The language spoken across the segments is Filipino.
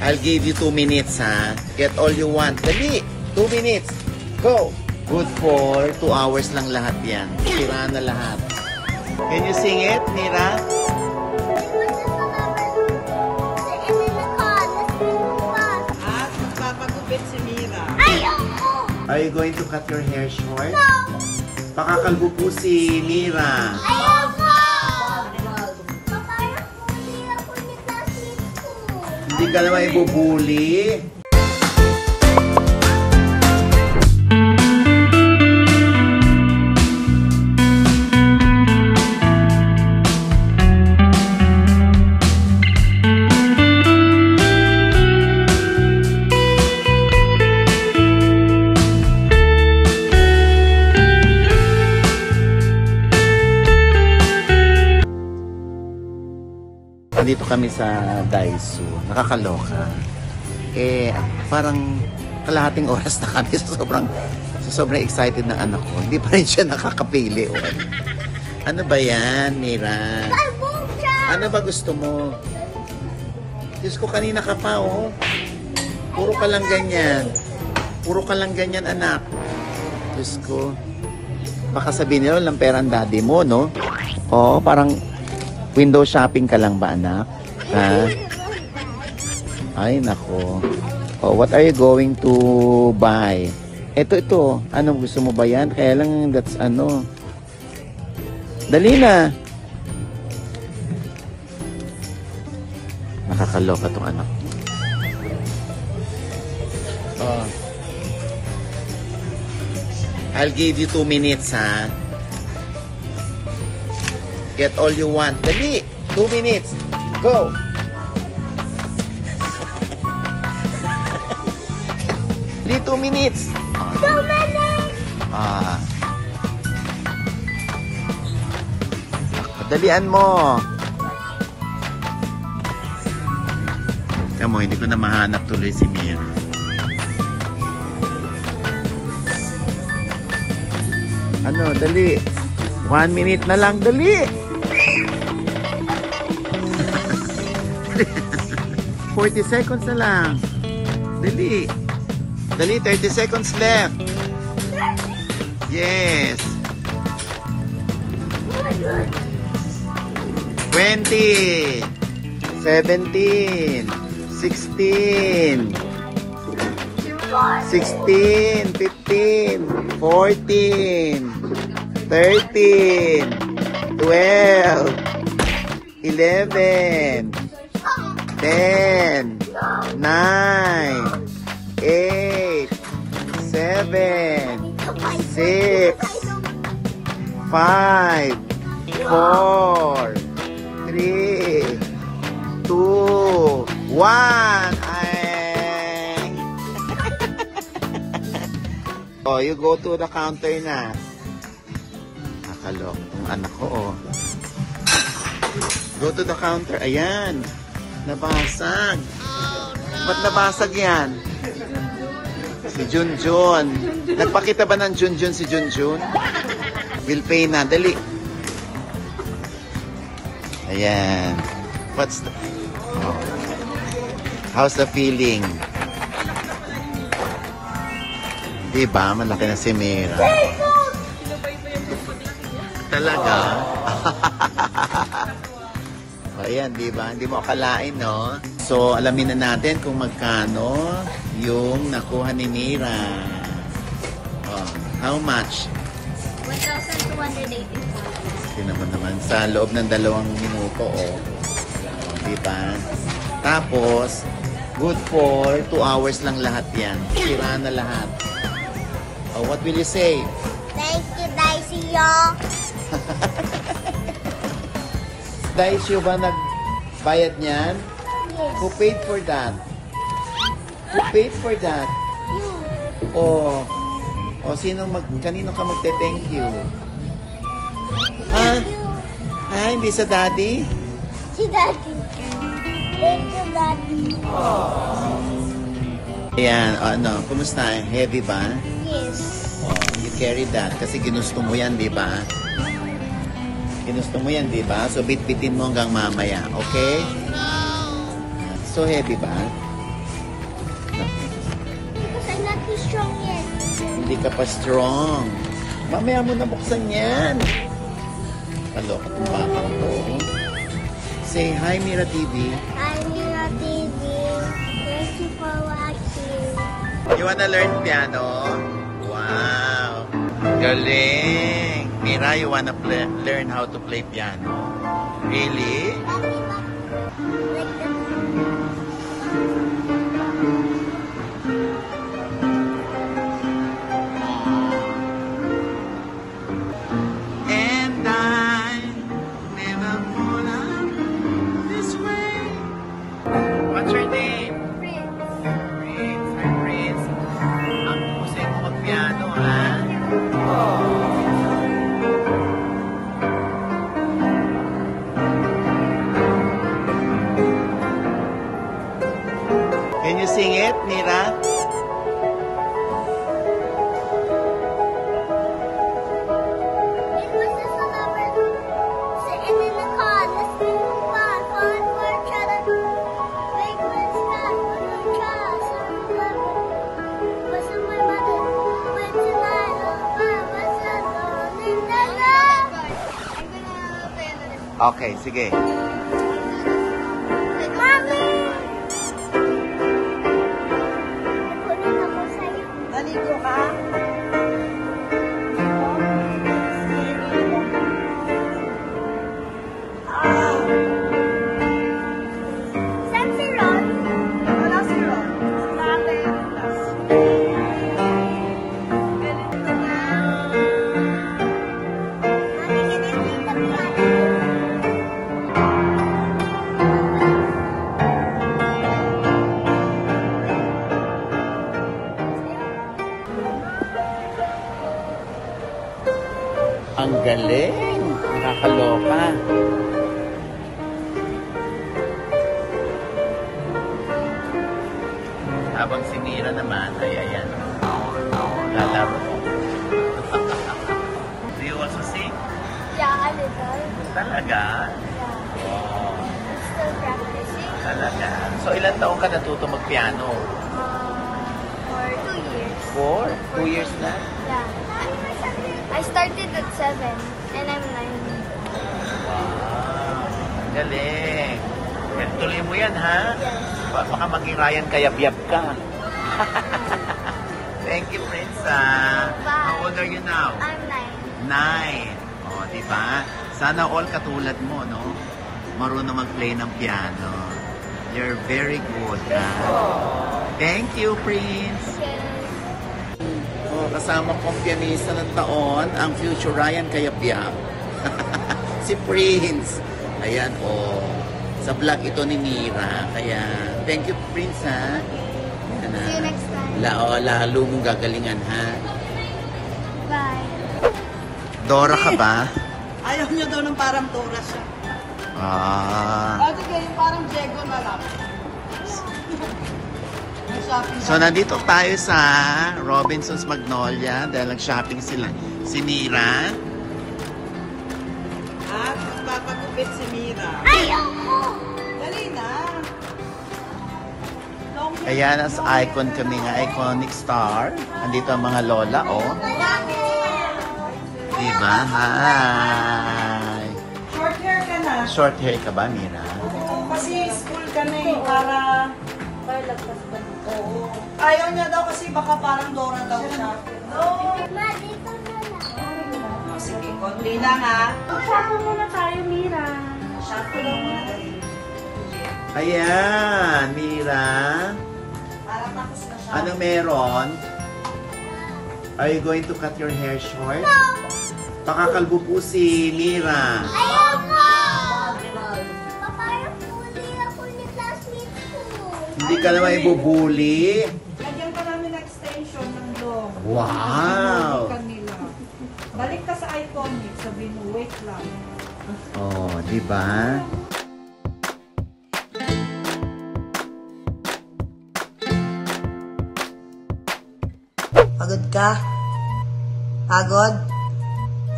I'll give you 2 minutes, ha? Get all you want. Dali! 2 minutes. Go! Good for 2 hours lang lahat yan. Sira na lahat. Can you sing it, Mira? At magpapagupit si Mira. Are you going to cut your hair short? No! Pakakalbo po si Mira. Ayoko! Papayag po, hindi ako ni classmate ko. Hindi ka naman ibubuli. Dito kami sa Daiso. Nakakaloka. Parang kalahating oras na kami sa sobrang excited ng anak ko. Hindi pa rin siya nakakapili. Ano ba yan, Mira? Ano ba gusto mo? Diyos ko, kanina ka pa, oh. Puro ka lang ganyan. Puro ka lang ganyan, anak. Diyos ko. Baka sabihin nila, lang pera ang daddy mo, no? Oo, parang window shopping ka lang ba, anak? Ha? Ay, nako. Oh, what are you going to buy? Ito. Ano, gusto mo ba yan? Kaya lang, that's ano. Dali na. Nakakaloka tong anak. Oh. I'll give you 2 minutes, ha? Get all you want. Dali! 2 minutes. Go! Dali, 2 minutes. 2 minutes! Dalian mo. Tama mo, hindi ko na mahanap tuloy si Mira. Ano, dali. 1 minute na lang, dali! 40 seconds na lang. Dali. Dali, 30 seconds left. Yes. 20, 17, 16, 16, 15, 14, 13, 12, 11, 10, 9, 8, 7, 6, 5, 4, 3, 2, 1. Oh, you go to the counter na. Nakalok ang anak ko, oh. Go to the counter. Ayan. Nabasag. Ba't nabasag yan? Si Junjun. Nagpakita ba ng Junjun si Junjun? Will pay na. Dali. Ayan. What's the... Oh. How's the feeling? Diba? Malaki na si Mira. Talaga? Ayan, diba? Hindi mo akalain, no? So, alamin na natin kung magkano yung nakuha ni Mira. Oh, how much? 1,285. Tinaman naman sa loob ng 2 minuto, oh. Diba? Tapos, good for 2 hours lang lahat yan. Sira na lahat. Oh, what will you say? Thank you, Daisy-yo. Daisy ba nagbayad niyan? Yes. Who paid for that? Who paid for that? Oh, kanino ka magte-thank you? Ha? Ha? Hindi sa daddy? Si Daddy. Thank you, Daddy. Ayan, ano, kumusta? Heavy ba? Yes. Oh, you carry that kasi ginusto mo yan, di ba? Ginusto mo yan, di ba? So, bit-bitin mo hanggang mamaya, okay? So heavy ba? strong yet. Hindi ka pa strong. Mamaya mo na buksan yan. Kaloka itong batang to. Say hi, Mira TV. Hi, Mira TV. Thank you for watching. You wanna learn piano? Wow! Galing! Mira, you wanna learn how to play piano? Really? Like the And I never wanna this way. What's your name? Prince. Hi, Prince. Ang husay mo mag-piano, ha? Can you sing it, Mira? It was just a lover sitting in the car, listening to fun, falling for each other. Big red sky, blue clouds, sun loving. Wasn't my mother went tonight? Oh, was alone in the dark. I'm gonna play another. Okay, sige. Mommy! Kunin ako sa'yo. Naligo ka? Saan si Ron? Wala si Ron. Nakatay ang class. Ganito na. Mami, can I play the piano? Ang galing! Nakakaloka. Habang si Mira naman ay ayan. Lalaro. Do you also sing? Yeah, a little. Talaga? Yeah. Wow. I'm still practicing. Talaga? So ilan taong ka natuto mag-piano? For 2 years. 4? 2 years na? Yeah. I started at 7 and I'm 9. Wow. Galing. Yan, tuloy mo yan, ha? Yes. Baka maging Ryan Kayabyab ka. Thank you, Prince. Bye. How old are you now? I'm 9. 9. O, di ba? Sana all katulad mo, no? Marunong mag-play ng piano. You're very good, ha? Thank you, Prince. Oh, kasama kong pianista ng taon, ang future Ryan Kayabyab. Si Prince. Ayan, oh. Sa vlog ito ni Mira. Kaya, thank you, Prince, ha? Ayan, See you next time. Lalo mong gagalingan, ha? Bye. Dora ka ba? Ayaw niya daw ng parang Dora siya. Bakit kayo parang Diego na lang? Shopping So, nandito tayo sa Robinson's Magnolia dahil nag-shopping sila. Si Mira. At magpapagupit si Mira. Ayoko! Dali na. Long hair. Ayan, as icon kami nga, iconic star. Andito ang mga lola, oh. Diba? Hi! Short hair ka na. Short hair ka ba, Mira? Oo, kasi school ka na eh, para... Oo. Ayaw niya daw kasi baka parang Dora daw siya. No. Ma, dito na lang. Sige, konti lang ha. Usapan muna tayo, Mira. Shot ko lang muna dali. Ayan, Mira. Para tapos na siya. Ano meron? Are you going to cut your hair short? Pakakalbo po si Mira. Ayoko! Parang huli ako ni classmate ko. Hindi ka naman ibubuli. Lagyan ka namin ng extension ng long. Wow! Kanila. Balik ka sa iconic, sabihin mo, wait lang. Oh, di ba? Pagod ka? Pagod?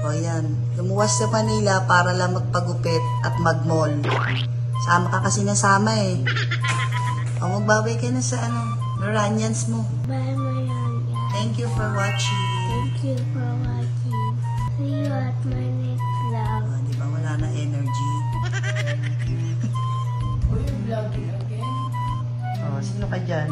O yan, lumuwas sa Manila para lang magpagupit at mag-mall. Sama ka kasi nasama eh. O magbabay ka na sa Noranians mo. Bye, Mariana. Thank you for watching. Thank you for watching. See you at my next vlog. Oh, di ba wala na energy? Oh, sino ka dyan?